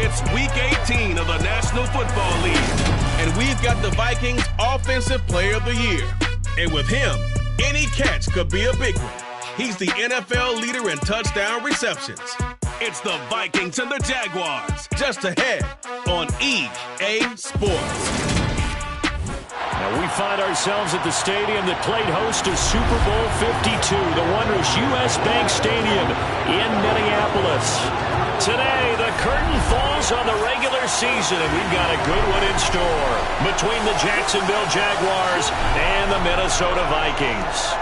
It's Week 18 of the National Football League, and we've got the Vikings Offensive Player of the Year. And with him, any catch could be a big one. He's the NFL leader in touchdown receptions. It's the Vikings and the Jaguars, just ahead on EA Sports. Now we find ourselves at the stadium that played host to Super Bowl 52, the wondrous U.S. Bank Stadium in Minneapolis. Today, the curtain falls on the regular season, and we've got a good one in store between the Jacksonville Jaguars and the Minnesota Vikings.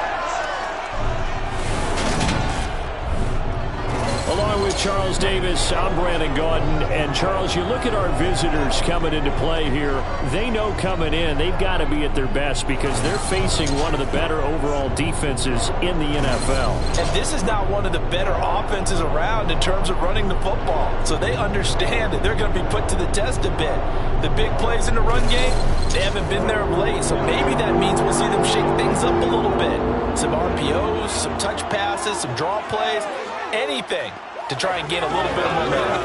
Along with Charles Davis, I'm Brandon Gaudin. And Charles, you look at our visitors coming into play here. They know coming in they've got to be at their best because they're facing one of the better overall defenses in the NFL. And this is not one of the better offenses around in terms of running the football. So they understand that they're going to be put to the test a bit. The big plays in the run game, they haven't been there of late. So maybe that means we'll see them shake things up a little bit. Some RPOs, some touch passes, some draw plays. Anything to try and gain a little bit of momentum.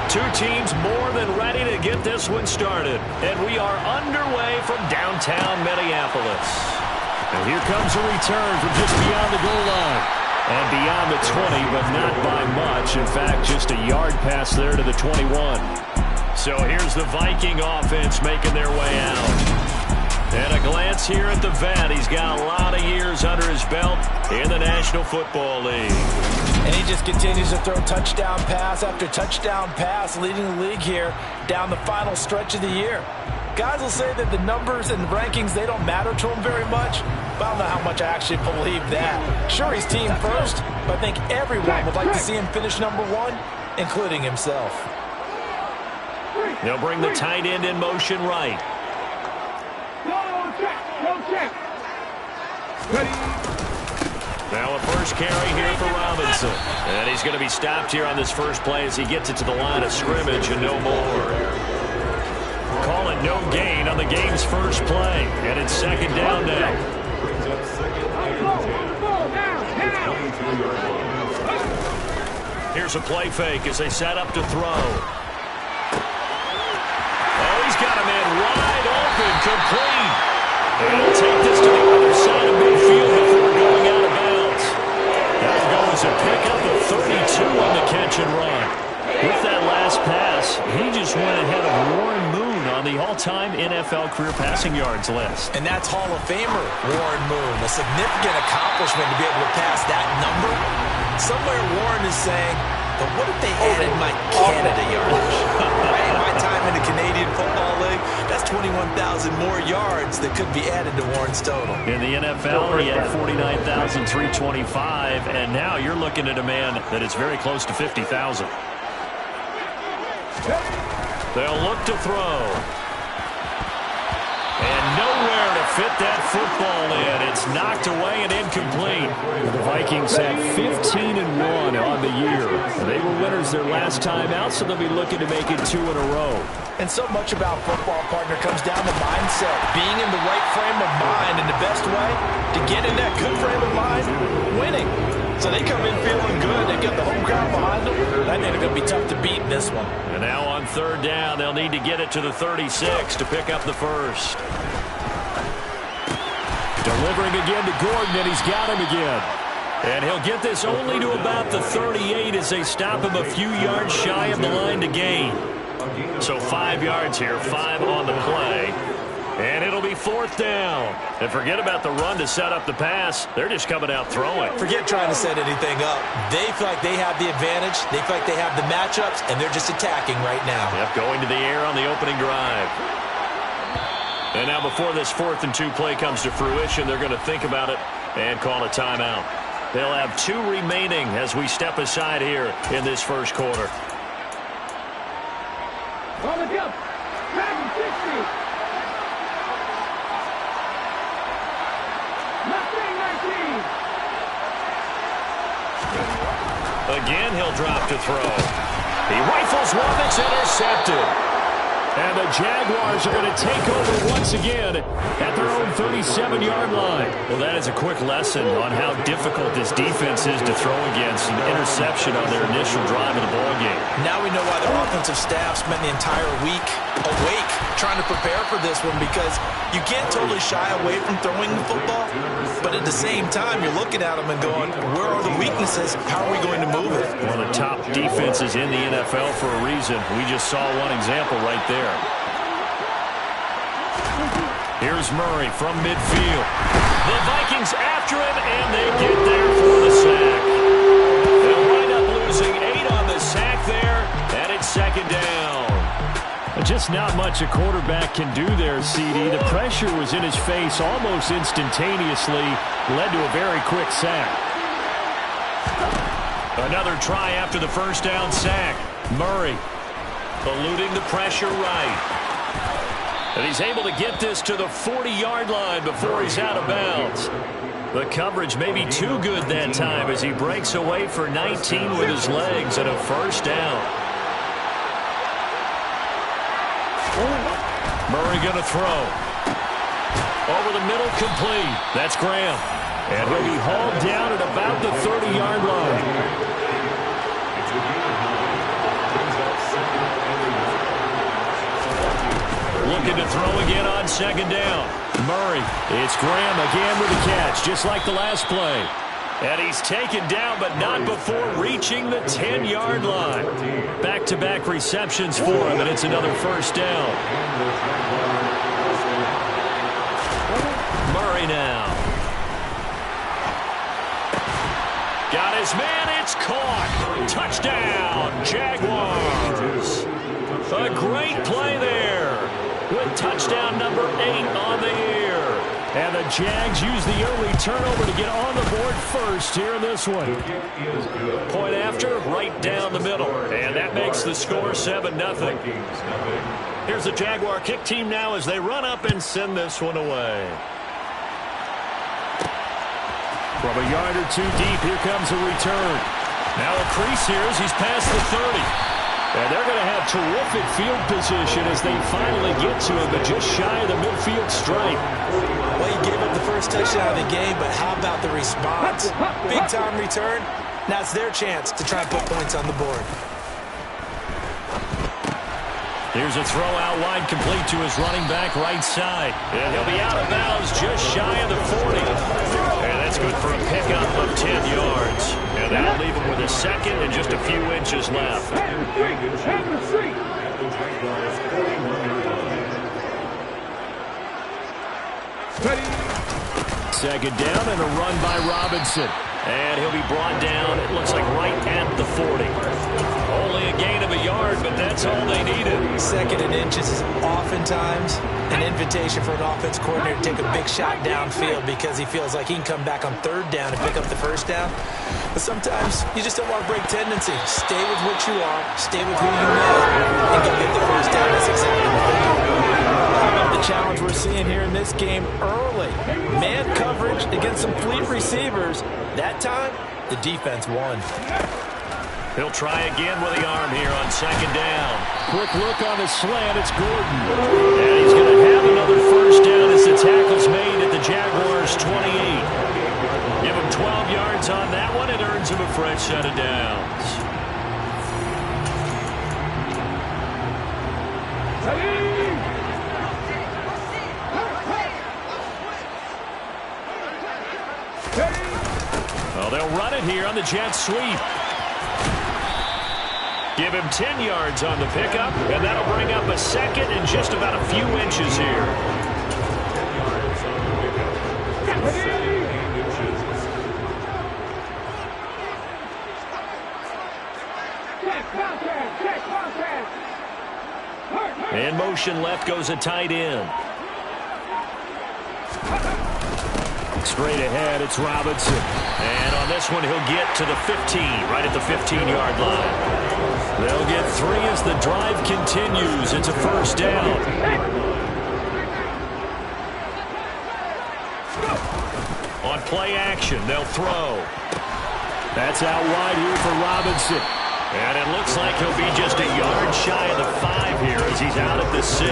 Two teams more than ready to get this one started. And we are underway from downtown Minneapolis. And here comes a return from just beyond the goal line. And beyond the 20, but not by much. In fact, just a yard pass there to the 21. So here's the Viking offense making their way out. And a glance here at the vet. He's got a lot of years under his belt in the National Football League. And he just continues to throw touchdown pass after touchdown pass, leading the league here down the final stretch of the year. Guys will say that the numbers and rankings, they don't matter to him very much. But I don't know how much I actually believe that. Sure, he's team first, but I think everyone would like to see him finish number one, including himself. They'll bring the tight end in motion right. Now a first carry here for Robinson. And he's going to be stopped here on this first play as he gets it to the line of scrimmage and no more. Call it no gain on the game's first play. And it's second down now. Here's a play fake as they set up to throw. Oh, he's got a man wide open, complete. And he'll take this to the other side of midfield before going out of bounds. That goes a pickup of 32 on the catch and run. With that last pass, he just went ahead of Warren Moon on the all-time NFL career passing yards list. And that's Hall of Famer Warren Moon. A significant accomplishment to be able to pass that number. Somewhere Warren is saying, but what if they added my Canada yardage? Right? My time in the Canadian Football League, that's 21,000 more yards that could be added to Warren's total. In the NFL, he had 49,325, and now you're looking at a man that is very close to 50,000. They'll look to throw. And nowhere to fit that football in. It's knocked away and incomplete. The Vikings have 15-1 on the year. They were winners their last time out, so they'll be looking to make it 2 in a row. And so much about football, partner, comes down to mindset. Being in the right frame of mind, and the best way to get in that good frame of mind, winning. So they come in feeling good. They get the home crowd behind them. I think they're going to be tough to beat in this one. And now on third down, they'll need to get it to the 36 to pick up the first. Delivering again to Gordon, and he's got him again. And he'll get this only to about the 38 as they stop him a few yards shy of the line to gain. So 5 yards here, 5 on the play. And it'll be fourth down. And forget about the run to set up the pass. They're just coming out throwing. Forget trying to set anything up. They feel like they have the advantage. They feel like they have the matchups, and they're just attacking right now. Yep, going to the air on the opening drive. And now before this 4th and 2 play comes to fruition, they're going to think about it and call a timeout. They'll have 2 remaining as we step aside here in this first quarter. On the jump. 60. Again, he'll drop to throw. He rifles one that's intercepted. And the Jaguars are going to take over once again at their own 37-yard line. Well, that is a quick lesson on how difficult this defense is to throw against an interception on their initial drive of the ballgame. Now we know why their offensive staff spent the entire week awake trying to prepare for this one, because you can't totally shy away from throwing the football, but at the same time, you're looking at them and going, where are the weaknesses? How are we going to move it? One of the top defenses in the NFL for a reason. We just saw one example right there. Here's Murray from midfield. The Vikings after him, and they get there for the sack. They'll wind up losing 8 on the sack there, and it's second down. Just not much a quarterback can do there, CD. The pressure was in his face almost instantaneously, led to a very quick sack. Another try after the first down sack. Murray eluding the pressure right. And he's able to get this to the 40-yard line before he's out of bounds. The coverage may be too good that time as he breaks away for 19 with his legs and a first down. Murray going to throw. Over the middle, complete. That's Graham. And he'll be hauled down at about the 30-yard line. Looking to throw again on second down. Murray. It's Graham again with a catch, just like the last play. And he's taken down, but not before reaching the 10-yard line. Back-to-back receptions for him, and it's another first down. Murray now. Got his man. It's caught. Touchdown, Jaguars. A great play there, with touchdown number 8 on the year. And the Jags use the early turnover to get on the board first here in this one. Point after, right down the middle. And that makes the score 7-0. Here's the Jaguar kick team now as they run up and send this one away. From a yard or two deep, here comes a return. Now a crease here as he's past the 30. And they're going to have terrific field position as they finally get to him, but just shy of the midfield stripe. Well, he gave up the first touchdown of the game, but how about the response? Big-time return. Now it's their chance to try and put points on the board. Here's a throw out wide, complete to his running back right side. And he'll be out of bounds just shy of the 40. And that's good for a pickup of 10 yards. And that'll leave him with a second and just a few inches left. Second down and a run by Robinson. And he'll be brought down, it looks like right at the 40. Only a gain of a yard, but that's all they needed. Second and inches is oftentimes an invitation for an offense coordinator to take a big shot downfield because he feels like he can come back on third down and pick up the first down. But sometimes you just don't want to break tendency. Stay with what you are, stay with who you know, and go get the first down. That's exactly what they do. How about the challenge we're seeing here in this game early? Man coverage against some fleet receivers. That time, the defense won. He'll try again with the arm here on second down. Quick look on the slant. It's Gordon. And he's going to have another first down as the tackle's made at the Jaguars' 28. Give him 12 yards on that one. It earns him a fresh set of downs. Well, they'll run it here on the jet sweep. Give him 10 yards on the pickup, and that'll bring up a second and just about a few inches here. And motion left goes a tight end. Straight ahead, it's Robinson. And on this one, he'll get to the 15, right at the 15-yard line. They'll get 3 as the drive continues. It's a first down. On play action, they'll throw. That's out wide here for Robinson. And it looks like he'll be just a yard shy of the 5 here as he's out at the 6.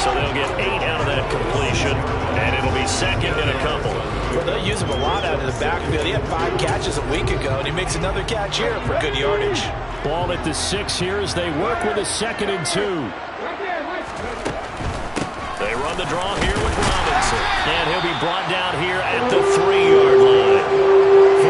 So they'll get 8 out of that completion, and it'll be second and a couple. Well, they'll use him a lot out of the backfield. He had 5 catches a week ago, and he makes another catch here for good yardage. Ball at the 6 here as they work with a 2nd and 2. They run the draw here with Robinson, and he'll be brought down here at the 3-yard line.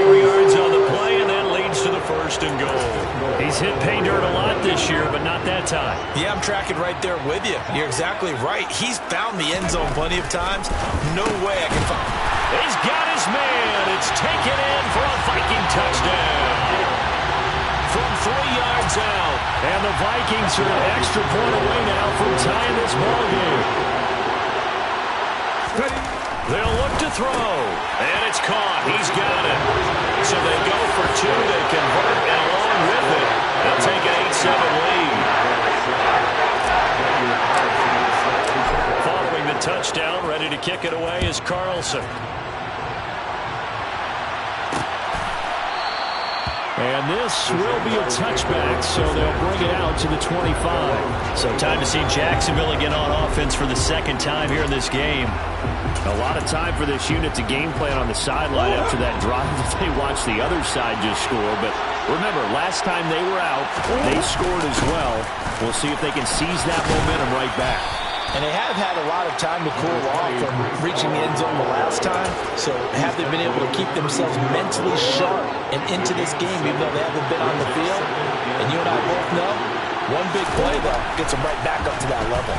4 yards on the play, and that leads to the 1st and goal. He's hit pay dirt a lot this year, but not that time. Yeah, I'm tracking right there with you. You're exactly right. He's found the end zone plenty of times. No way I can find. He's got his man. It's taken in for a Viking touchdown. From 3 yards out. And the Vikings are an extra point away now from tying this ball game. They'll look to throw. And it's caught. He's got it. So they go for 2. They convert, and along with it, they'll take an 8-7 lead. Following the touchdown, ready to kick it away is Carlson. And this will be a touchback, so they'll bring it out to the 25. So time to see Jacksonville again on offense for the 2nd time here in this game. A lot of time for this unit to game plan on the sideline after that drive that they watched the other side just score. But remember, last time they were out, they scored as well. We'll see if they can seize that momentum right back. And they have had a lot of time to cool off from reaching the end zone the last time. So have they been able to keep themselves mentally sharp and into this game even though they haven't been on the field? And you and I both know, one big play, though, gets them right back up to that level.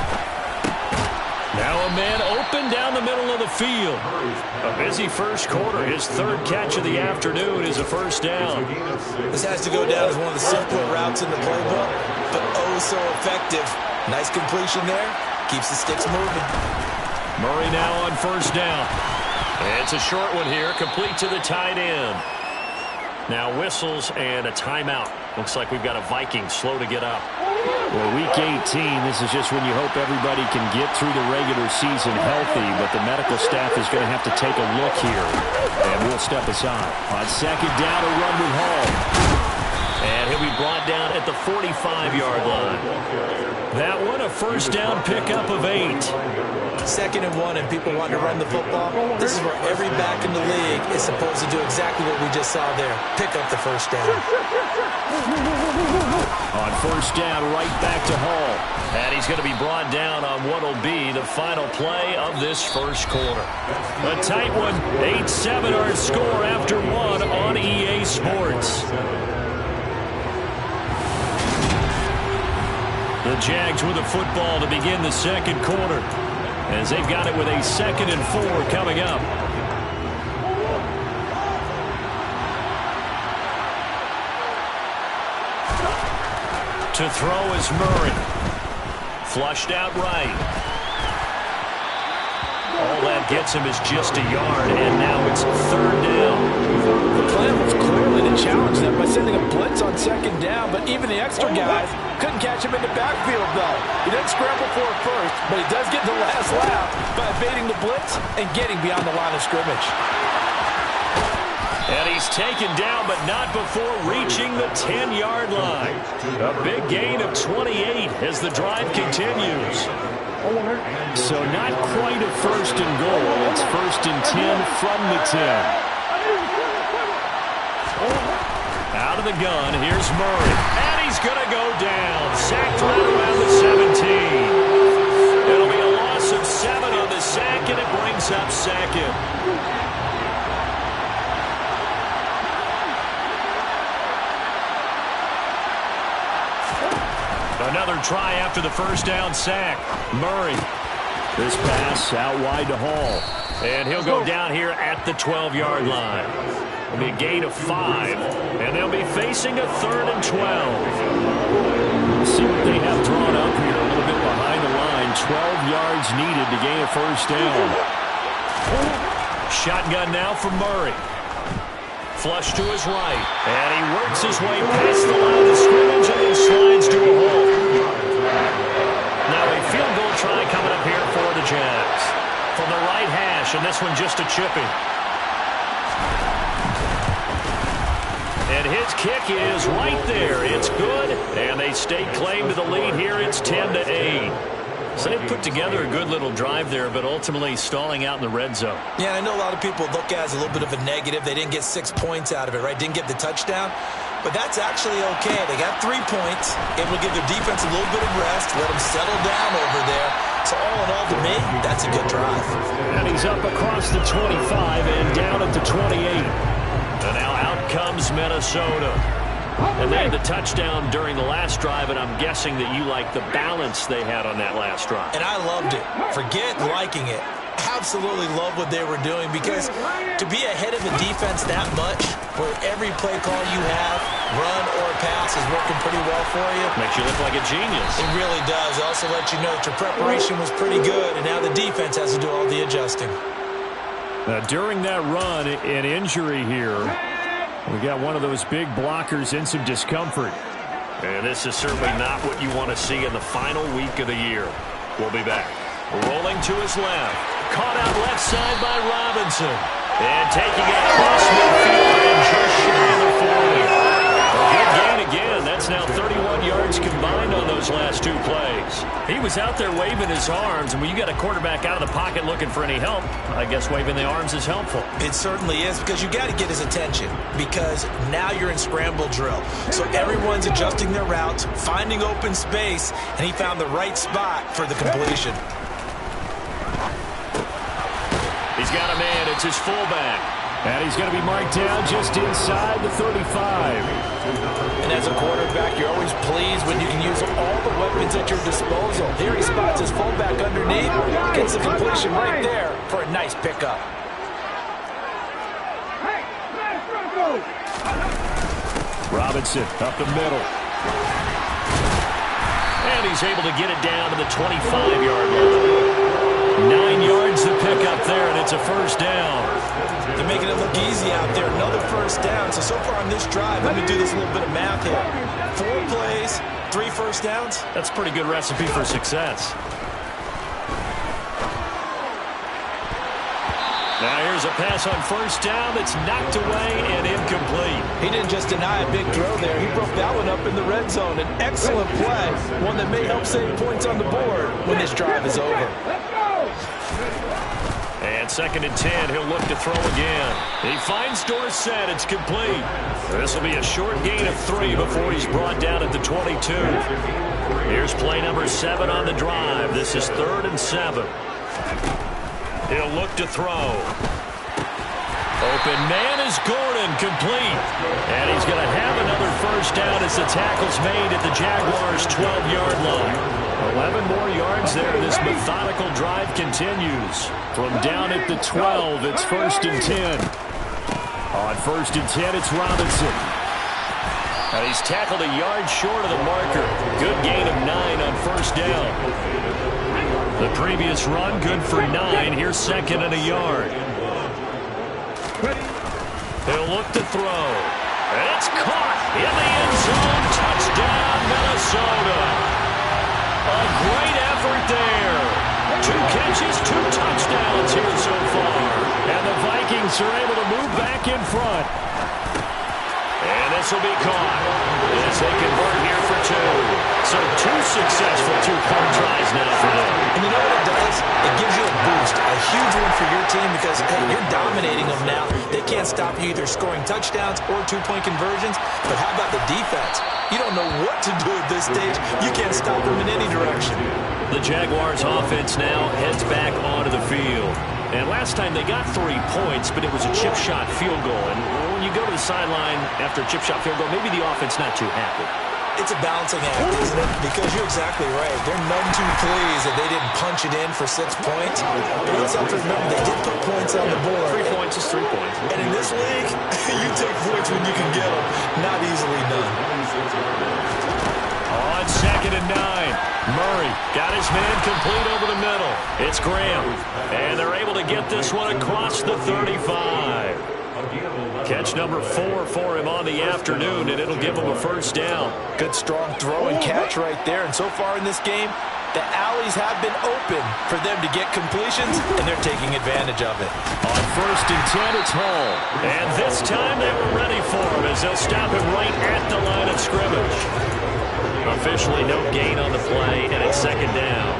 Now a man open down the middle of the field. A busy first quarter. His 3rd catch of the afternoon is a 1st down. This has to go down as one of the simpler routes in the playbook, but oh so effective. Nice completion there. Keeps the sticks moving. Murray now on 1st down. And it's a short one here, complete to the tight end. Now whistles and a timeout. Looks like we've got a Viking slow to get up. Well, Week 18, this is just when you hope everybody can get through the regular season healthy, but the medical staff is going to have to take a look here. And we'll step aside. On 2nd down, a run with Hall. And he'll be brought down at the 45-yard line. That one, a 1st down pickup of 8. 2nd and 1, and people want to run the football. This is where every back in the league is supposed to do exactly what we just saw there. Pick up the 1st down. On 1st down, right back to Hall. And he's going to be brought down on what will be the final play of this 1st quarter. A tight one, 8-7 our score after 1 on EA Sports. The Jags with the football to begin the 2nd quarter, as they've got it with a 2nd and 4 coming up. To throw is Murray. Flushed out right. All that gets him is just a yard, and now it's 3rd down. The plan was clearly to challenge them by sending a blitz on 2nd down, but even the extra guys couldn't catch him in the backfield, though. He didn't scramble for it first, but he does get the last lap by evading the blitz and getting beyond the line of scrimmage. And he's taken down, but not before reaching the 10-yard line. A big gain of 28 as the drive continues. So not quite a 1st and goal. It's 1st and 10 from the 10. Out of the gun, here's Murray. And he's going to go down. Sacked right around the 17. It'll be a loss of 7 on the sack, and it brings up 2nd. Another try after the 1st down sack. Murray. This pass out wide to Hall. And he'll go down here at the 12-yard line. It'll be a gain of 5. And they'll be facing a 3rd and 12. Let's see what they have drawn up here. A little bit behind the line. 12 yards needed to gain a 1st down. Shotgun now for Murray. Flush to his right. And he works his way past the line of scrimmage and then slides to a hole. Now a field goal try coming up here for the Jags. From the right hash, and this one just a chipping. And And his kick is right there. It's good, and they stake claim to the lead here. It's 10-8. So they put together a good little drive there, but ultimately stalling out in the red zone. Yeah, I know a lot of people look at it as a little bit of a negative. They didn't get 6 points out of it, right? Didn't get the touchdown. But that's actually okay. They got 3 points, able to give their defense a little bit of rest, let them settle down over there. So all in all, to me, that's a good drive. And he's up across the 25 and down at the 28. And now out comes Minnesota. And they had the touchdown during the last drive, and I'm guessing that you like the balance they had on that last drive. And I loved it. Forget liking it. Absolutely love what they were doing, because to be ahead of the defense that much, where every play call you have, run or pass, is working pretty well for you. Makes you look like a genius. It really does. It also lets you know that your preparation was pretty good, and now the defense has to do all the adjusting. Now, during that run, an injury here. We got one of those big blockers in some discomfort. And this is certainly not what you want to see in the final week of the year. We'll be back. Rolling to his left. Caught out left side by Robinson. And taking it across midfield and just shy of the 40. A good gain again. That's now 31 yards combined on those last 2 plays. He was out there waving his arms, and when you got a quarterback out of the pocket looking for any help, I guess waving the arms is helpful. It certainly is, because you got to get his attention, because now you're in scramble drill. So everyone's adjusting their routes, finding open space, and he found the right spot for the completion. He's got a man. It's his fullback. And he's going to be marked down just inside the 35. And as a quarterback, you're always pleased when you can use all the weapons at your disposal. Here he spots his fullback underneath, gets the completion right there for a nice pickup. Robinson up the middle. And he's able to get it down to the 25-yard line. 9 yards to pick up there, and it's a first down. They're making it look easy out there. Another first down. So far on this drive, let me do this little bit of math here. 4 plays, 3 first downs. That's a pretty good recipe for success. Now here's a pass on first down that's knocked away and incomplete. He didn't just deny a big throw there. He broke that one up in the red zone. An excellent play, one that may help save points on the board when this drive is over. And 2nd and 10, he'll look to throw again. He finds Dorsett. It's complete. This will be a short gain of 3 before he's brought down at the 22. Here's play number 7 on the drive. This is 3rd and 7. He'll look to throw. Open man is Gordon, complete. And he's going to have another first down as the tackle's made at the Jaguars' 12-yard line. 11 more yards there. This methodical drive continues. From down at the 12, it's 1st and 10. On 1st and 10, it's Robinson. And he's tackled a yard short of the marker. Good gain of 9 on first down. The previous run, good for 9. Here's 2nd and a yard. He'll look to throw. And it's caught in the end zone. Touchdown, Minnesota. A great effort there. 2 catches, 2 touchdowns here so far. And the Vikings are able to move back in front. And this will be caught as they convert here for 2. So 2 successful 2-point tries now for them. And you know what it does? It gives you a boost, a huge one for your team, because, hey, you're dominating them now. They can't stop you either scoring touchdowns or 2-point conversions. But how about the defense? You don't know what to do at this stage. You can't stop them in any direction. The Jaguars offense now heads back onto the field. And last time they got 3 points, but it was a chip shot field goal. And when you go to the sideline after a chip shot field goal, maybe the offense not too happy. It's a balancing act, isn't it? Because you're exactly right. They're none too pleased that they didn't punch it in for 6 points. But you also have to remember they did put points on the board. 3 points is 3 points. And in this league, you take points when you can get them. Not easily done. On 2nd and 9. Murray got his man complete over the middle. It's Graham. And they're able to get this one across the 35. Catch number 4 for him on the afternoon, and it'll give him a first down. Good strong throw and catch right there. And so far in this game, the alleys have been open for them to get completions, and they're taking advantage of it. On 1st and 10, it's Hall. And this time they were ready for him as they'll stop him right at the line of scrimmage. Officially no gain on the play, and it's second down.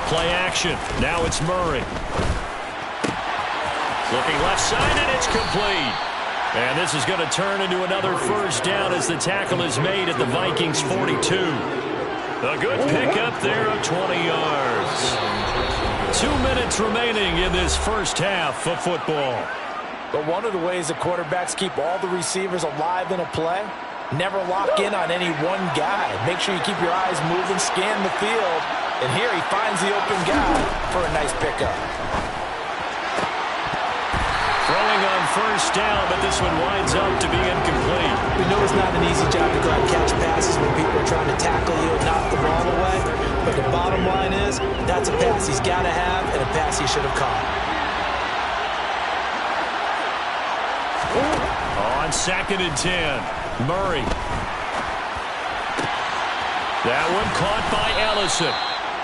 Play action. Now it's Murray. Looking left side, and it's complete. And this is going to turn into another first down as the tackle is made at the Vikings 42. A good pickup there of 20 yards. 2 minutes remaining in this first half of football. But one of the ways that quarterbacks keep all the receivers alive in a play, never lock in on any one guy. Make sure you keep your eyes moving, scan the field. And here he finds the open guy for a nice pickup. Throwing on first down, but this one winds up to be incomplete. We know it's not an easy job to go out and catch passes when people are trying to tackle you and knock the ball away. But the bottom line is, that's a pass he's got to have and a pass he should have caught. On 2nd and 10, Murray. That one caught by Ellison.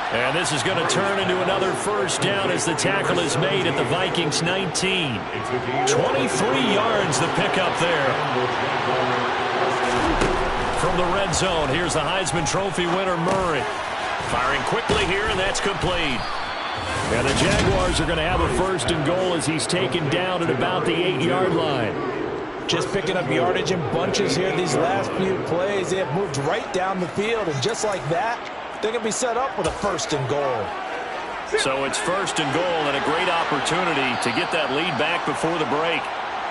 And this is going to turn into another first down as the tackle is made at the Vikings 19. 23 yards the pickup there. From the red zone, here's the Heisman Trophy winner, Murray. Firing quickly here, and that's complete. And the Jaguars are going to have a 1st and goal as he's taken down at about the 8-yard line. Just picking up yardage in bunches here these last few plays. They have moved right down the field, and just like that, they're going to be set up with a 1st and goal. So it's 1st and goal and a great opportunity to get that lead back before the break.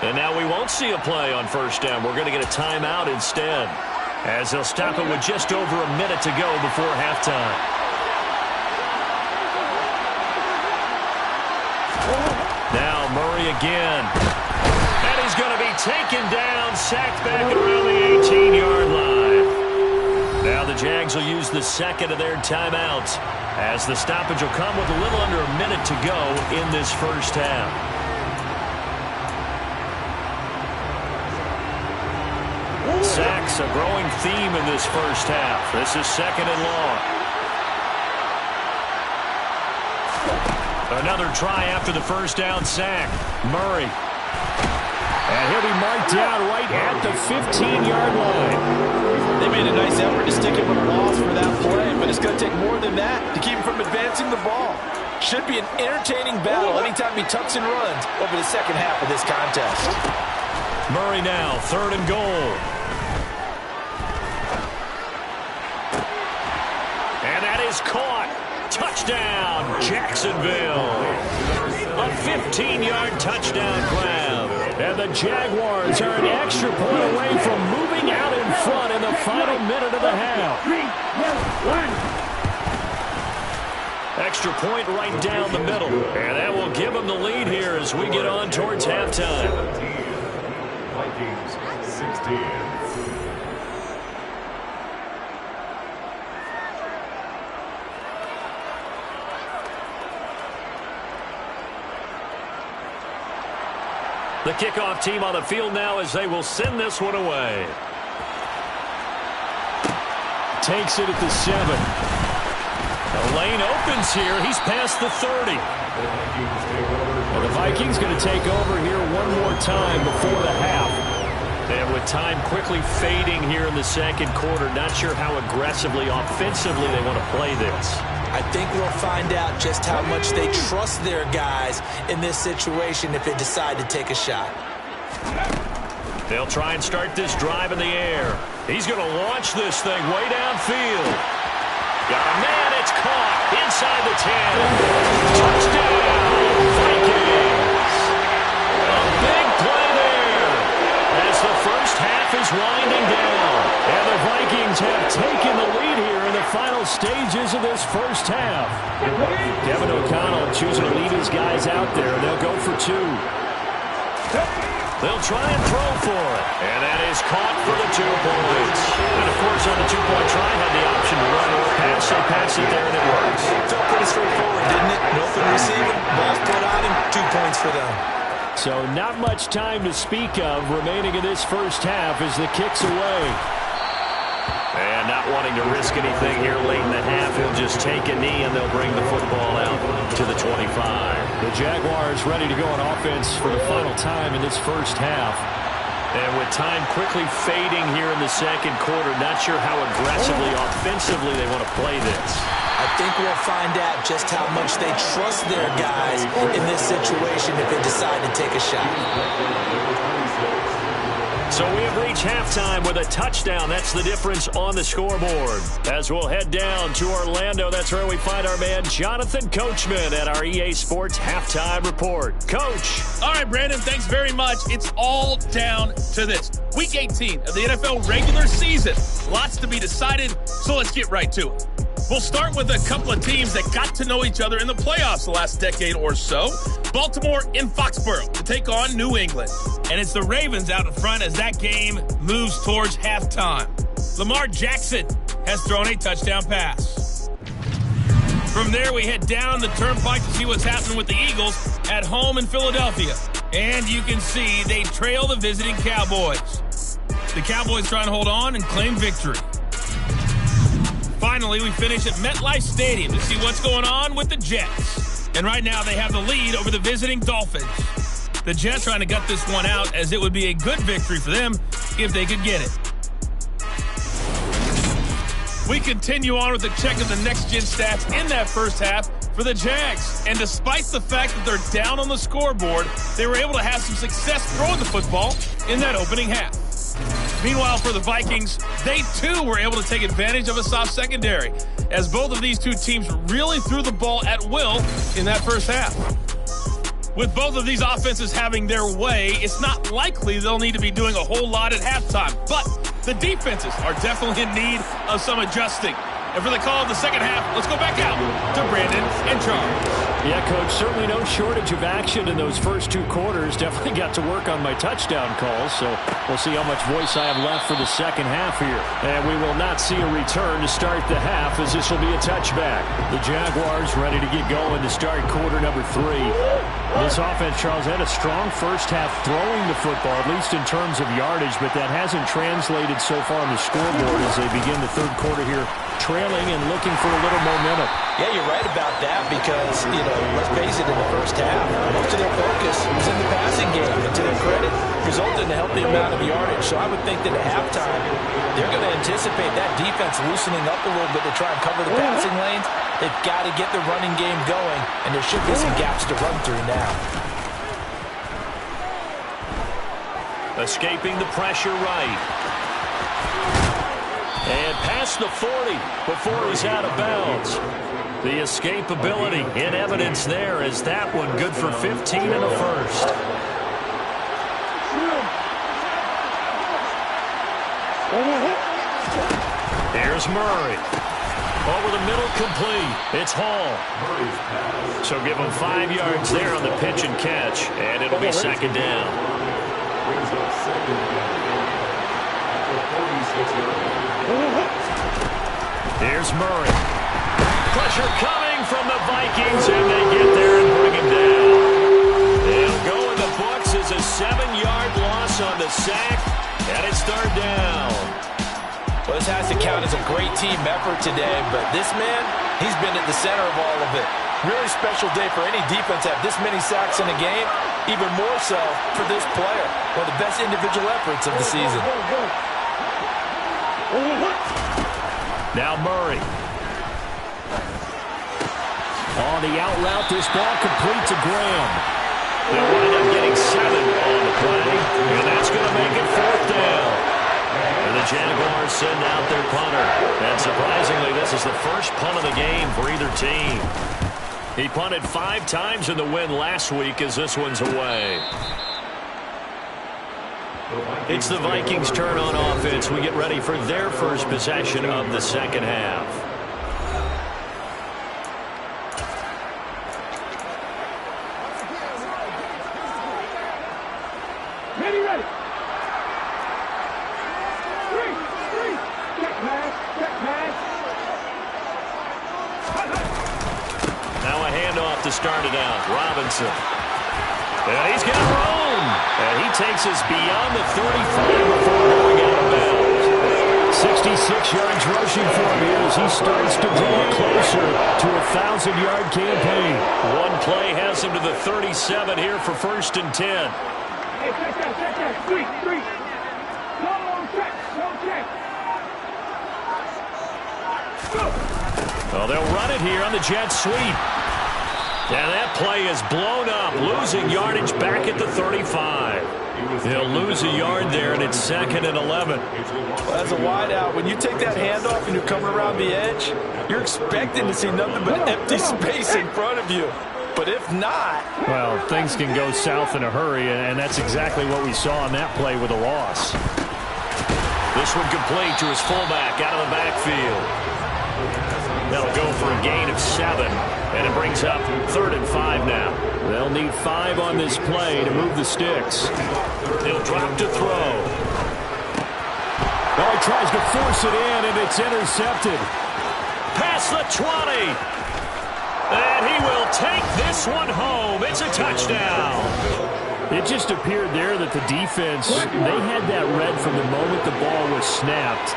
And now we won't see a play on 1st down. We're going to get a timeout instead, as they'll stop it with just over a minute to go before halftime. Now Murray again. And he's going to be taken down, sacked back around the 18-yard line. Now the Jags will use the 2nd of their timeouts, as the stoppage will come with a little under a minute to go in this first half. Sacks, a growing theme in this first half. This is 2nd and long. Another try after the first down sack. Murray. And he'll be marked down right at the 15-yard line. They made a nice effort to stick him with a loss for that play, but it's going to take more than that to keep him from advancing the ball. Should be an entertaining battle anytime he tucks and runs over the second half of this contest. Murray now, 3rd and goal. And that is caught. Touchdown, Jacksonville. A 15-yard touchdown grab. And the Jaguars are an extra point away from moving out in front in the final minute of the half. Extra point right down the middle. And that will give them the lead here as we get on towards halftime. Vikings 16. The kickoff team on the field now as they will send this one away. Takes it at the 7. The lane opens here. He's past the 30. And the Vikings going to take over here one more time before the half. And with time quickly fading here in the second quarter, not sure how aggressively, offensively they want to play this. I think we'll find out just how much they trust their guys in this situation if they decide to take a shot. They'll try and start this drive in the air. He's going to launch this thing way downfield. Got a man, it's caught inside the 10. Touchdown, Vikings. A big play there as the first half is winding down. And the Vikings have taken the lead here in the final stages of this first half. Kevin O'Connell choosing to lead his guys out there. They'll go for 2. They'll try and throw for it. And that is caught for the 2 points. And, of course, on the 2-point try, had the option to run or pass. They pass it there, and it works. Felt pretty straightforward, didn't it? Nothing receiving. Ball's put on him. 2 points for them. So not much time to speak of remaining in this first half as the kick's away. And not wanting to risk anything here late in the half, he'll just take a knee and they'll bring the football out to the 25. The Jaguars ready to go on offense for the final time in this first half. And with time quickly fading here in the second quarter, not sure how aggressively, offensively they want to play this. I think we'll find out just how much they trust their guys in this situation if they decide to take a shot. So we have reached halftime with a touchdown. That's the difference on the scoreboard. As we'll head down to Orlando, that's where we find our man Jonathan Coachman at our EA Sports Halftime Report. Coach. All right, Brandon, thanks very much. It's all down to this. Week 18 of the NFL regular season. Lots to be decided, so let's get right to it. We'll start with a couple of teams that got to know each other in the playoffs the last decade or so. Baltimore in Foxborough to take on New England. And it's the Ravens out in front as that game moves towards halftime. Lamar Jackson has thrown a touchdown pass. From there, we head down the turnpike to see what's happening with the Eagles at home in Philadelphia. And you can see they trail the visiting Cowboys. The Cowboys trying to hold on and claim victory. Finally, we finish at MetLife Stadium to see what's going on with the Jets. And right now, they have the lead over the visiting Dolphins. The Jets trying to gut this one out, as it would be a good victory for them if they could get it. We continue on with the check of the next-gen stats in that first half for the Jags. And despite the fact that they're down on the scoreboard, they were able to have some success throwing the football in that opening half. Meanwhile, for the Vikings, they too were able to take advantage of a soft secondary, as both of these two teams really threw the ball at will in that first half. With both of these offenses having their way, it's not likely they'll need to be doing a whole lot at halftime, but the defenses are definitely in need of some adjusting. And for the call of the second half, let's go back out to Brandon and Charles. Yeah, Coach, certainly no shortage of action in those first two quarters. Definitely got to work on my touchdown calls, so we'll see how much voice I have left for the second half here. And we will not see a return to start the half, as this will be a touchback. The Jaguars ready to get going to start quarter number 3. This offense, Charles, had a strong first half throwing the football, at least in terms of yardage, but that hasn't translated so far on the scoreboard as they begin the third quarter here, trailing and looking for a little momentum. Yeah, you're right about that because, let's face it, in the first half, most of their focus was in the passing game. And to their credit, resulted in a healthy amount of yardage. So I would think that at halftime, they're going to anticipate that defense loosening up a little bit to try and cover the passing lanes. They've got to get the running game going, and there should be some gaps to run through now. Escaping the pressure right. And past the 40 before he's out of bounds. The escapability in evidence there, as that one good for 15 and a first. Here's Murray. Over the middle, complete. It's Hall. So give him 5 yards there on the pitch and catch, and it'll be second down. Here's Murray. Pressure coming from the Vikings, and they get there and bring him down. They'll go in the books as a 7-yard loss on the sack, and it's third down. Well, this has to count as a great team effort today, but this man, he's been at the center of all of it. Really special day for any defense to have this many sacks in a game, even more so for this player. One of the best individual efforts of the season. Now Murray. On the out route, this ball complete to Graham. They'll wind up getting 7 on the play, and that's going to make it fourth down. And the Jaguars send out their punter. And surprisingly, this is the first punt of the game for either team. He punted 5 times in the win last week, as this one's away. It's the Vikings' turn on offense. We get ready for their first possession of the second half. Ready. Three. Check pass. Now a handoff to start it out. Robinson. And he's got room. And he takes us beyond the 35 before going out of bounds. 66 yards rushing for him here as he starts to draw closer to a 1,000-yard campaign. One play has him to the 37 here for 1st and 10. Hey, check that. Three. No check. Well, they'll run it here on the jet sweep. And that play is blown up, losing yardage back at the 35. They'll lose a yard there, and it's 2nd and 11. Well, as a wideout, when you take that handoff and you're coming around the edge, you're expecting to see nothing but empty space in front of you. But if not... Well, things can go south in a hurry, and that's exactly what we saw on that play with a loss. This one complete to his fullback out of the backfield. That'll go for a gain of 7, and it brings up 3rd and 5 now. They'll need 5 on this play to move the sticks. He'll drop to throw. Oh, he tries to force it in, and it's intercepted. Past the 20. And he will take this one home. It's a touchdown. It just appeared there that the defense, they had that read from the moment the ball was snapped.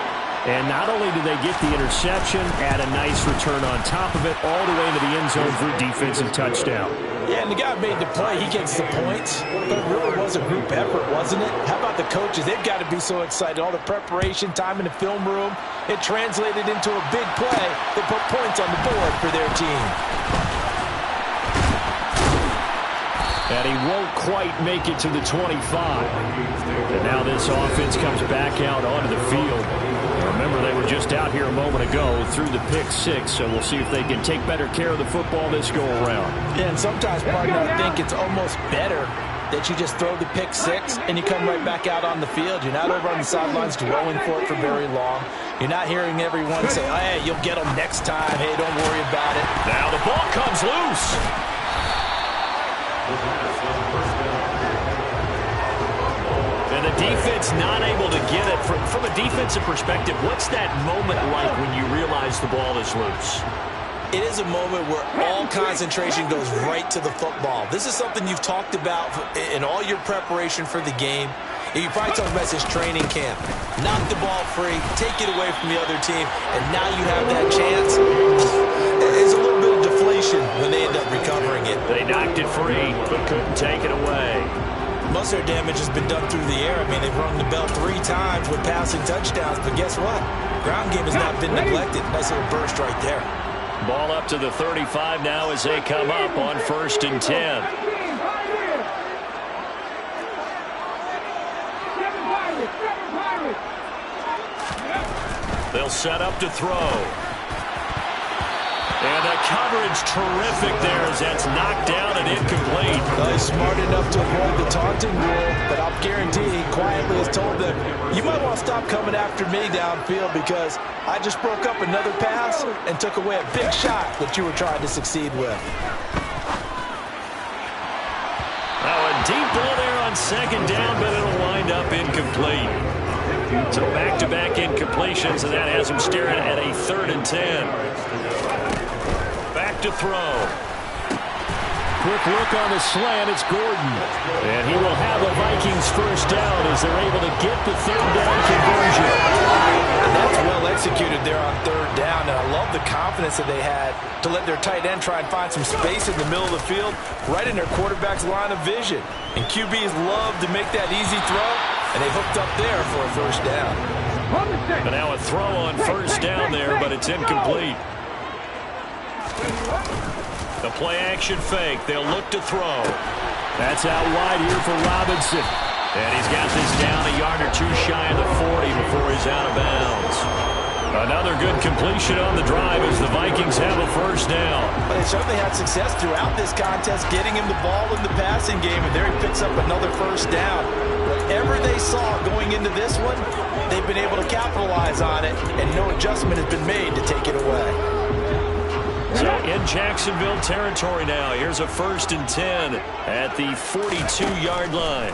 And not only did they get the interception, add a nice return on top of it, all the way into the end zone for a defensive touchdown. Yeah, and the guy made the play. He gets the points. But it really was a group effort, wasn't it? How about the coaches? They've got to be so excited. All the preparation, time in the film room, it translated into a big play that put points on the board for their team. And he won't quite make it to the 25. And now this offense comes back out onto the field. Remember, they were just out here a moment ago through the pick-6, so we'll see if they can take better care of the football this go-around. Yeah, and sometimes, partner, I think it's almost better that you just throw the pick-6 and you come right back out on the field. You're not over on the sidelines dwelling for it for very long. You're not hearing everyone say, oh, hey, you'll get them next time. Hey, don't worry about it. Now the ball comes loose. And the defense not able to get it. From a defensive perspective, what's that moment like when you realize the ball is loose? It is a moment where all concentration goes right to the football. This is something you've talked about in all your preparation for the game. You probably talked about this training camp. Knock the ball free, take it away from the other team, and now you have that chance. There's a little bit of deflation when they end up recovering it. They knocked it free, but couldn't take it away. Most of their damage has been done through the air. I mean, they've rung the bell 3 times with passing touchdowns, but guess what? Ground game has not been neglected. Nice little burst right there. Ball up to the 35 now as they come up on 1st and 10. They'll set up to throw. And the coverage terrific there as that's knocked down and incomplete. Well, he's smart enough to avoid the taunting rule, but I'll guarantee he quietly has told them, you might want to stop coming after me downfield because I just broke up another pass and took away a big shot that you were trying to succeed with. Now a deep ball there on 2nd down, but it'll wind up incomplete. So back-to-back incompletions, and that has him staring at a 3rd and 10. Back to throw. Quick look on the slant. It's Gordon. And he will have a Vikings first down as they're able to get the 3rd down conversion. And that's well executed there on 3rd down. And I love the confidence that they had to let their tight end try and find some space in the middle of the field, right in their quarterback's line of vision. And QBs love to make that easy throw, and they hooked up there for a first down. And now a throw on 1st down there, but it's incomplete. The play-action fake. They'll look to throw. That's out wide here for Robinson. And he's got this down a yard or 2 shy of the 40 before he's out of bounds. Another good completion on the drive as the Vikings have a first down. But they certainly had success throughout this contest, getting him the ball in the passing game, and there he picks up another first down. Whatever they saw going into this one, they've been able to capitalize on it, and no adjustment has been made to take it away. So in Jacksonville territory now. Here's a 1st and 10 at the 42-yard line.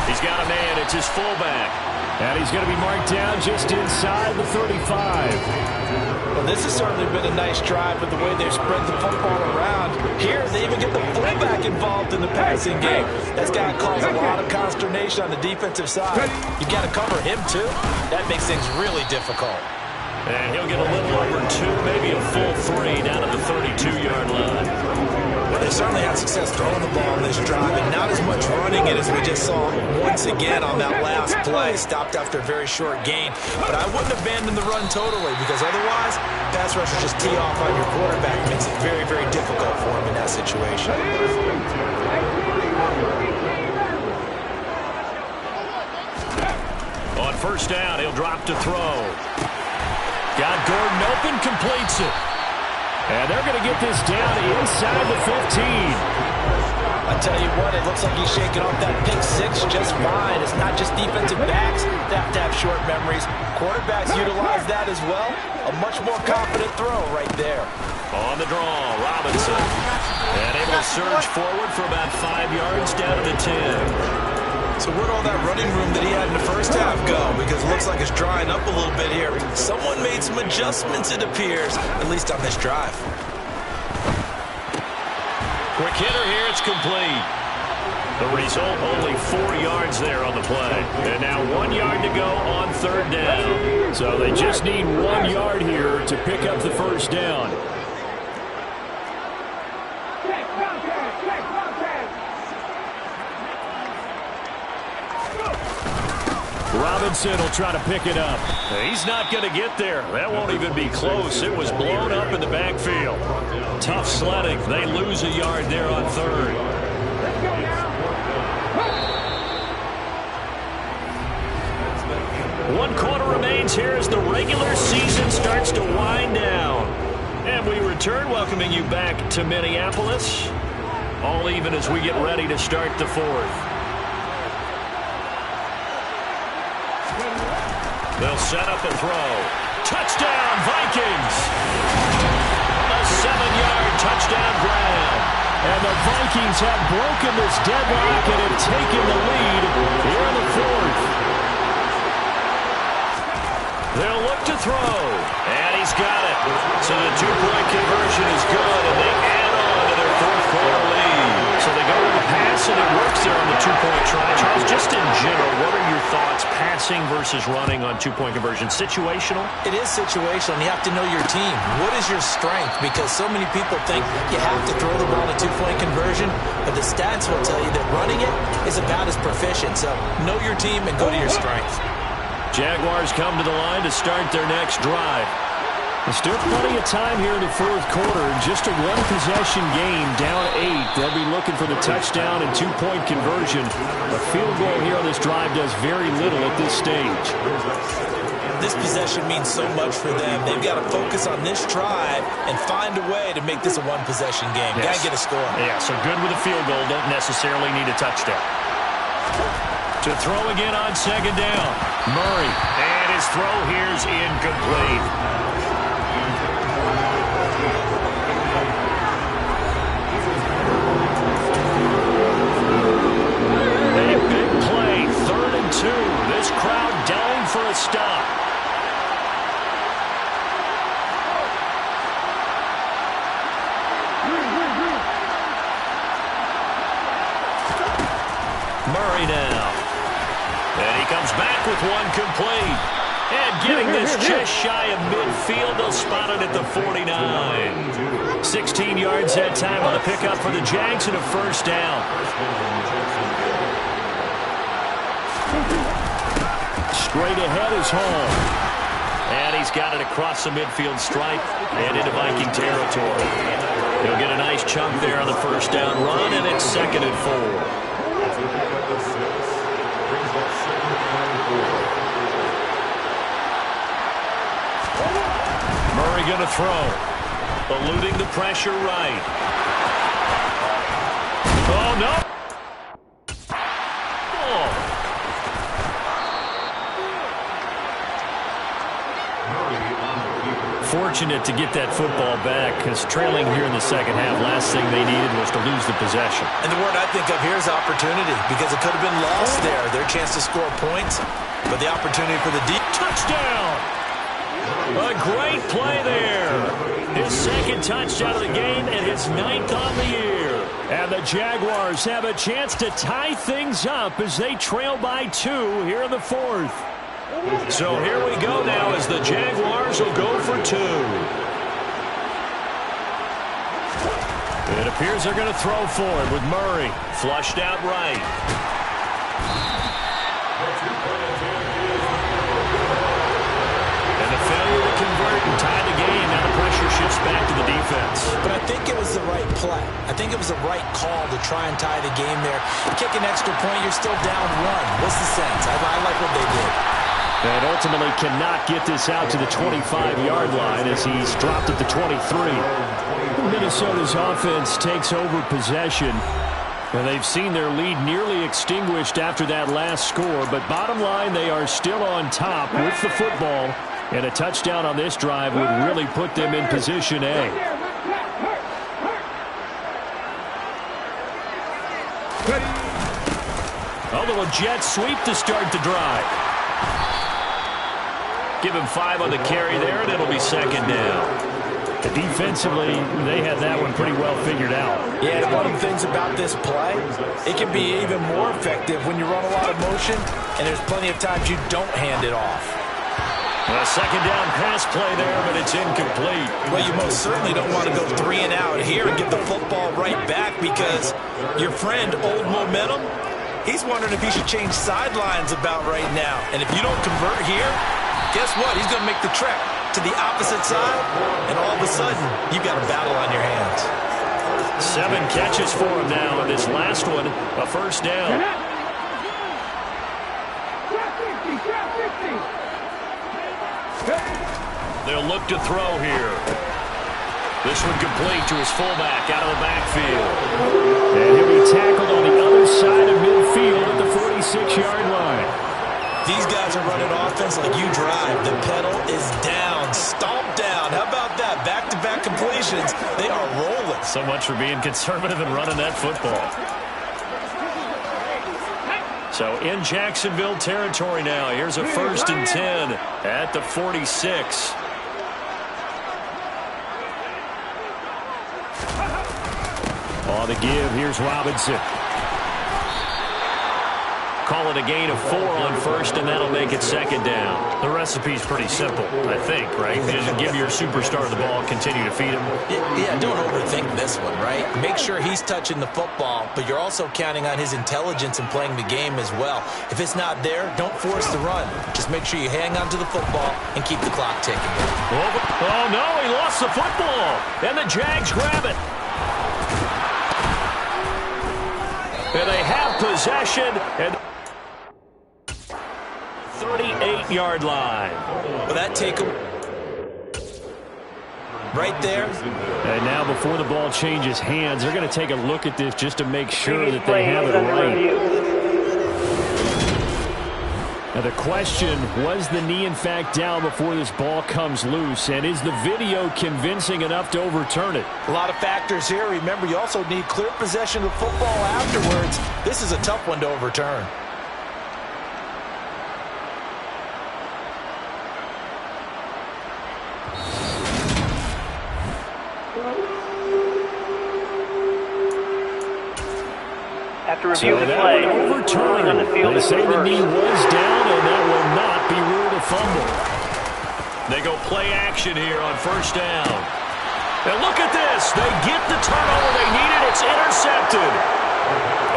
He's got a man. It's his fullback. And he's going to be marked down just inside the 35. Well, this has certainly been a nice drive with the way they've spread the football around. Here, they even get the fullback involved in the passing game. That's got to cause a lot of consternation on the defensive side. You got to cover him, too. That makes things really difficult. And he'll get a little over 2, maybe a full 3 down at the 32-yard line. Well, they certainly had success throwing the ball in this drive, and not as much running it as we just saw once again on that last play. Stopped after a very short gain. But I wouldn't abandon the run totally, because otherwise, pass rushers just tee off on your quarterback. It makes it very, very difficult for him in that situation. On first down, he'll drop to throw. Got Gordon open, completes it. And they're going to get this down inside the 15. I tell you what, it looks like he's shaking off that pick six just fine. It's not just defensive backs that have to have short memories. Quarterbacks utilize that as well. A much more confident throw right there. On the draw, Robinson. And able to surge forward for about 5 yards down to the 10. So where'd all that running room that he had in the first half go? Because it looks like it's drying up a little bit here. Someone made some adjustments, it appears, at least on this drive. Quick hitter here, it's complete. The result, only 4 yards there on the play. And now 1 yard to go on third down. So they just need 1 yard here to pick up the first down. Robinson will try to pick it up. He's not going to get there. That won't even be close. It was blown up in the backfield. Tough sledding. They lose a yard there on third. 1 quarter remains here as the regular season starts to wind down. And we return, welcoming you back to Minneapolis. All even as we get ready to start the fourth. They'll set up a throw. Touchdown, Vikings! A 7-yard touchdown grab. And the Vikings have broken this deadlock and have taken the lead here in the fourth. They'll look to throw. And he's got it. So the 2-point conversion is good, and they add on to their fourth quarter lead. So they go to the pass, and it works there on the 2-point try. Charles, just in general, what are your thoughts, passing versus running on 2-point conversion? Situational? It is situational, and you have to know your team. What is your strength? Because so many people think you have to throw the ball in a 2-point conversion, but the stats will tell you that running it is about as proficient. So know your team and go to your strength. Jaguars come to the line to start their next drive. There's still plenty of time here in the fourth quarter. Just a one-possession game, down 8. They'll be looking for the touchdown and 2-point conversion. A field goal here on this drive does very little at this stage. This possession means so much for them. They've got to focus on this drive and find a way to make this a one-possession game. Yes. Got to get a score. Yeah, so good with a field goal. Don't necessarily need a touchdown. To throw again on second down. Murray. And his throw here's incomplete. A big play. 3rd and 2. This crowd dying for a stop. Murray now. And he comes back with one complete. And getting this just shy of midfield, they'll spot it at the 49. 16 yards that time on the pickup for the Jags and a first down. Straight ahead is home. And he's got it across the midfield stripe and into Viking territory. He'll get a nice chunk there on the first down run, and it's 2nd and 4. Murray going to throw. Eluding the pressure right. Oh, no. Oh. Fortunate to get that football back, because trailing here in the second half, last thing they needed was to lose the possession. And the word I think of here is opportunity, because it could have been lost there. Their chance to score points, but the opportunity for the deep touchdown. A great play there. His second touchdown of the game and his 9th on the year. And the Jaguars have a chance to tie things up as they trail by 2 here in the 4th. So here we go now as the Jaguars will go for 2. It appears they're going to throw for it with Murray. Flushed out right. And the failure to convert and tie the game. Now the pressure shifts back to the defense. But I think it was the right play. I think it was the right call to try and tie the game there. Kick an extra point, you're still down 1. What's the sense? I like what they did. And ultimately cannot get this out to the 25-yard line as he's dropped at the 23. Minnesota's offense takes over possession. And they've seen their lead nearly extinguished after that last score. But bottom line, they are still on top with the football. And a touchdown on this drive would really put them in position A. A little jet sweep to start the drive. Give him 5 on the carry there, and it'll be second down. Defensively, they had that one pretty well figured out. Yeah, one of the things about this play, it can be even more effective when you run a lot of motion, and there's plenty of times you don't hand it off. A second down pass play there, but it's incomplete. Well, you most certainly don't want to go 3 and out here and get the football right back because your friend, Old Momentum, he's wondering if he should change sidelines about right now. And if you don't convert here, guess what? He's going to make the trek to the opposite side, and all of a sudden, you've got a battle on your hands. 7 catches for him now, and this last one, a first down. They'll look to throw here. This one complete to his fullback out of the backfield. And he'll be tackled on the other side of midfield at the 46-yard line. These guys are running offense like you drive. The pedal is down, stomped down. How about that? Back-to-back completions. They are rolling. So much for being conservative and running that football. So in Jacksonville territory now. Here's a 1st and 10 at the 46. On the give, here's Robinson. Call it a gain of 4 on first, and that'll make it second down. The recipe's pretty simple, I think, right? Just give your superstar the ball, continue to feed him. Yeah, don't overthink this one, right? Make sure he's touching the football, but you're also counting on his intelligence in playing the game as well. If it's not there, don't force the run. Just make sure you hang on to the football and keep the clock ticking. Oh no, he lost the football, and the Jags grab it. And they have possession, and 38-yard line. Well, that take him right there. And now before the ball changes hands, they're going to take a look at this just to make sure that they have it right. Now the question, was the knee in fact down before this ball comes loose? And is the video convincing enough to overturn it? A lot of factors here. Remember, you also need clear possession of the football afterwards. This is a tough one to overturn. After review the play, overturning on the field. They say the knee was down, and that will not be ruled a fumble. They go play action here on first down. And look at this. They get the turnover they needed. It's intercepted.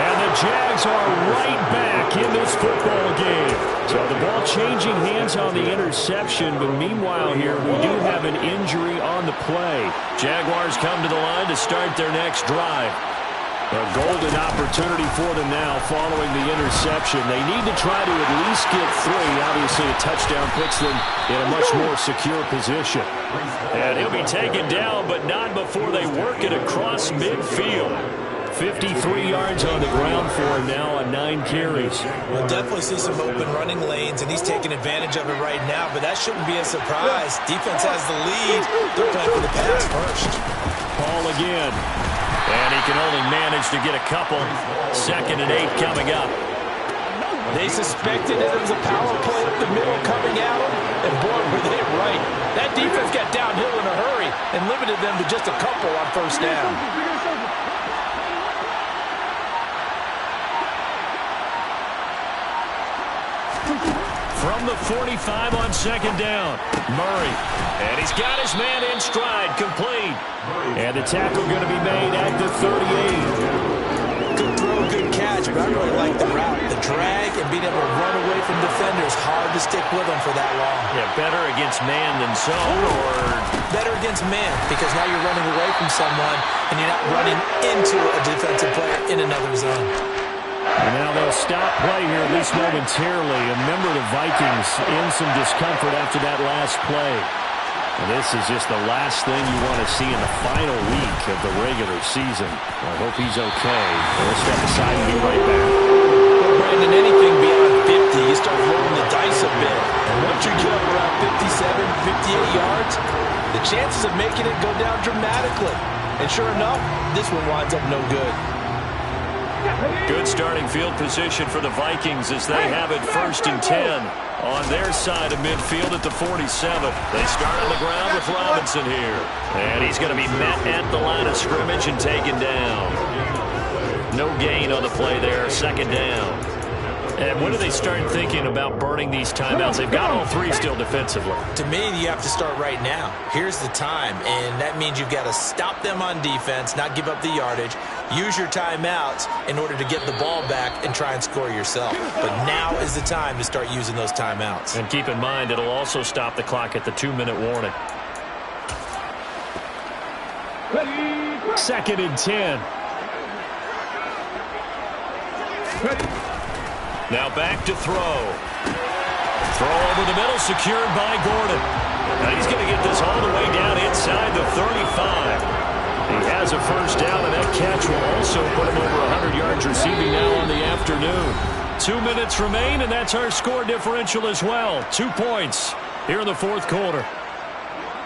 And the Jags are right back in this football game. So the ball changing hands on the interception, but meanwhile here we do have an injury on the play. Jaguars come to the line to start their next drive. A golden opportunity for them now following the interception. They need to try to at least get 3. Obviously, a touchdown puts them in a much more secure position. And he'll be taken down, but not before they work it across midfield. 53 yards on the ground for him now on 9 carries. We'll definitely see some open running lanes, and he's taking advantage of it right now, but that shouldn't be a surprise. Defense has the lead. They're playing for the pass first. Ball again. And he can only manage to get a couple. 2nd and 8 coming up. They suspected that it was a power play up the middle coming at them, and boy, were they right. That defense got downhill in a hurry and limited them to just a couple on first down. From the 45 on second down, Murray. And he's got his man in stride, complete. And the tackle going to be made at the 38. Good throw, good catch, but I really like the route. The drag and being able to run away from defenders, hard to stick with them for that long. Yeah, better against man than zone, or better against man, because now you're running away from someone and you're not running into a defensive player in another zone. And now they'll stop play here, at least momentarily. A member of the Vikings in some discomfort after that last play. And this is just the last thing you want to see in the final week of the regular season. I hope he's okay. We'll step aside and be right back. Well, Brandon, anything beyond 50, you start rolling the dice a bit. And once you get up around 57, 58 yards, the chances of making it go down dramatically. And sure enough, this one winds up no good. Good starting field position for the Vikings as they have it 1st and 10 on their side of midfield at the 47. They start on the ground with Robinson here. And he's going to be met at the line of scrimmage and taken down. No gain on the play there, 2nd down. And when do they start thinking about burning these timeouts? They've got all 3 still defensively. To me, you have to start right now. Here's the time, and that means you've got to stop them on defense, not give up the yardage, use your timeouts in order to get the ball back and try and score yourself. But now is the time to start using those timeouts. And keep in mind, it'll also stop the clock at the 2-minute warning. 2nd and 10. Now back to throw. Throw over the middle, secured by Gordon. Now he's going to get this all the way down inside the 35. He has a first down, and that catch will also put him over 100 yards receiving now on the afternoon. 2 minutes remain, and that's our score differential as well. 2 points here in the 4th quarter.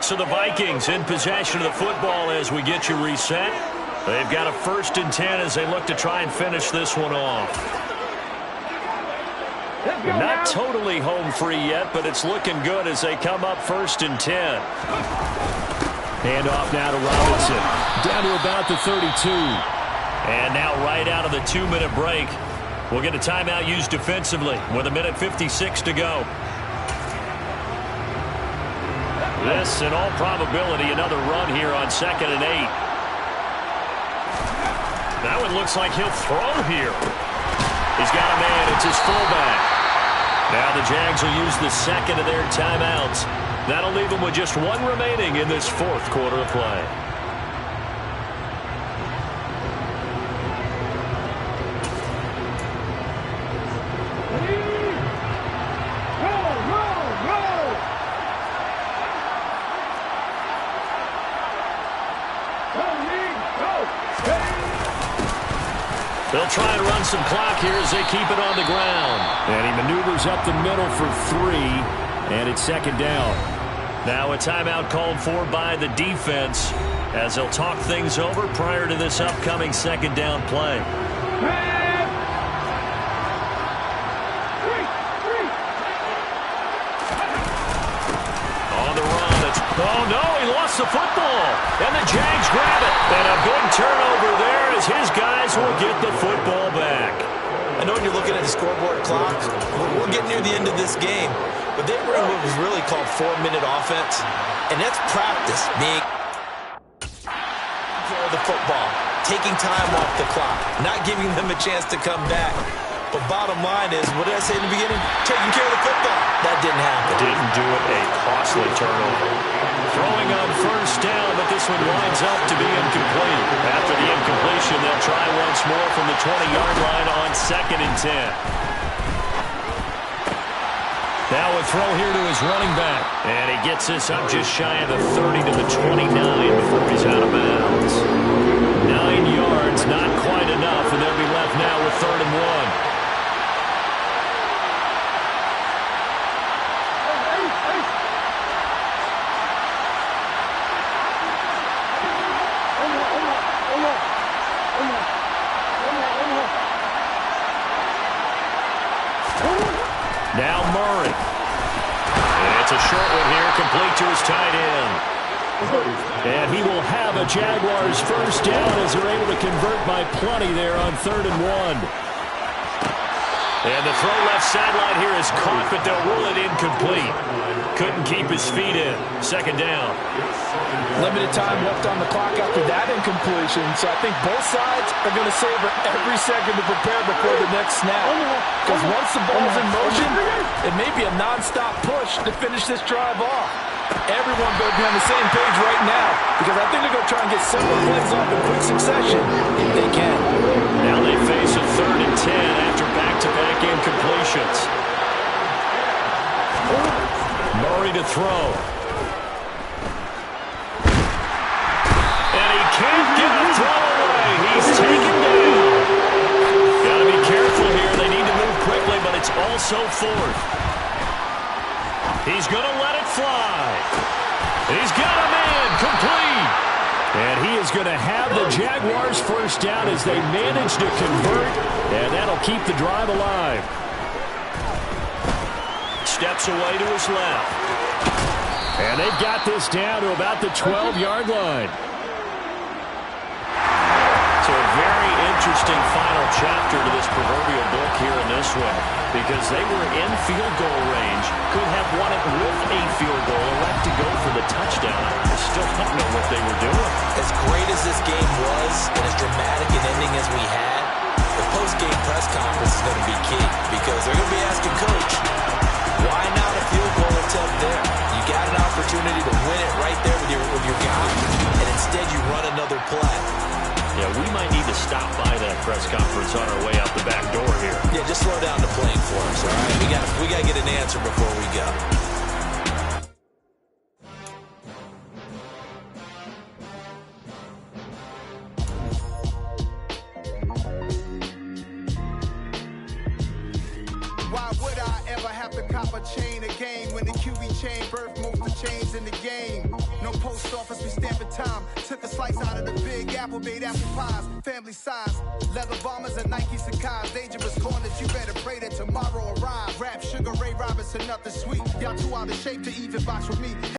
So the Vikings in possession of the football as we get you reset. They've got a 1st and 10 as they look to try and finish this one off. Not totally home free yet, but it's looking good as they come up 1st and 10. Handoff now to Robinson. Down to about the 32. And now right out of the 2-minute break, we'll get a timeout used defensively with 1:56 to go. This, in all probability, another run here on 2nd and 8. That one looks like he'll throw here. He's got a man. It's his fullback. Now the Jags will use the 2nd of their timeouts. That'll leave them with just 1 remaining in this 4th quarter of play. They'll try and run some clock here as they keep it on the ground. And he maneuvers up the middle for 3, and it's 2nd down. Now a timeout called for by the defense as they'll talk things over prior to this upcoming 2nd down play. On the run, oh no, he lost the football. And the Jags grab it. And a big turnover there as his guys will get the football back. I know when you're looking at the scoreboard clock, we're getting near the end of this game, but they were in what was really called 4-minute offense, and that's practice, being care of the football, taking time off the clock, not giving them a chance to come back. But bottom line is, what did I say in the beginning? Taking care of the football. That didn't happen. Didn't do it. A costly turnover. Throwing on 1st down, but this one winds up to be incomplete. After the incompletion, they'll try once more from the 20-yard line on 2nd and 10. Now a throw here to his running back. And he gets this up just shy of the 30 to the 29 before he's out of bounds. 9 yards, not quite enough, and they'll be left now with 3rd and 1. complete to his tight end. And he will have a Jaguars first down as they're able to convert by plenty there on 3rd and 1. And the throw left sideline here is caught, but they'll rule it incomplete. Couldn't keep his feet in. 2nd down. Limited time left on the clock after that incompletion, so I think both sides are going to savor every second to prepare before the next snap. Because once the ball's in motion, it may be a non-stop push to finish this drive off. Everyone better be on the same page right now, because I think they're going to try and get several plays off in quick succession if they can. Now they face a 3rd and 10 after back-to-back incompletions. Murray to throw. And he can't get a throw away. He's taken down. Got to be careful here. They need to move quickly, but it's also 4th. He's going to let it fly. He's got a man complete. And he is going to have the Jaguars first down as they manage to convert. And that'll keep the drive alive. Steps away to his left. And they've got this down to about the 12-yard line. So a very interesting final chapter to this proverbial book here in this one, because they were in field goal range, could have won it with a field goal, elect to go for the touchdown. I still don't know what they were doing. As great as this game was, and as dramatic an ending as we had, the post-game press conference is going to be key, because they're going to be asking Coach, why not a field goal attempt there? You got an opportunity to win it right there with your guy, and instead you run another play. Yeah, we might need to stop by that press conference on our way out the back door here. Yeah, just slow down the plane for us, all right? We got to get an answer before we go. Why would I ever have to cop a chain again when the QB chain birthed most of chains in the game? No post office, we stamping time. Took a slice out of the big apple, made apple pies, family size. Leather bombers and Nike Sakai's. Dangerous corners, you better pray that tomorrow arrives. Rap, Sugar Ray Robinson, nothing sweet. Y'all too out of shape to even box with me.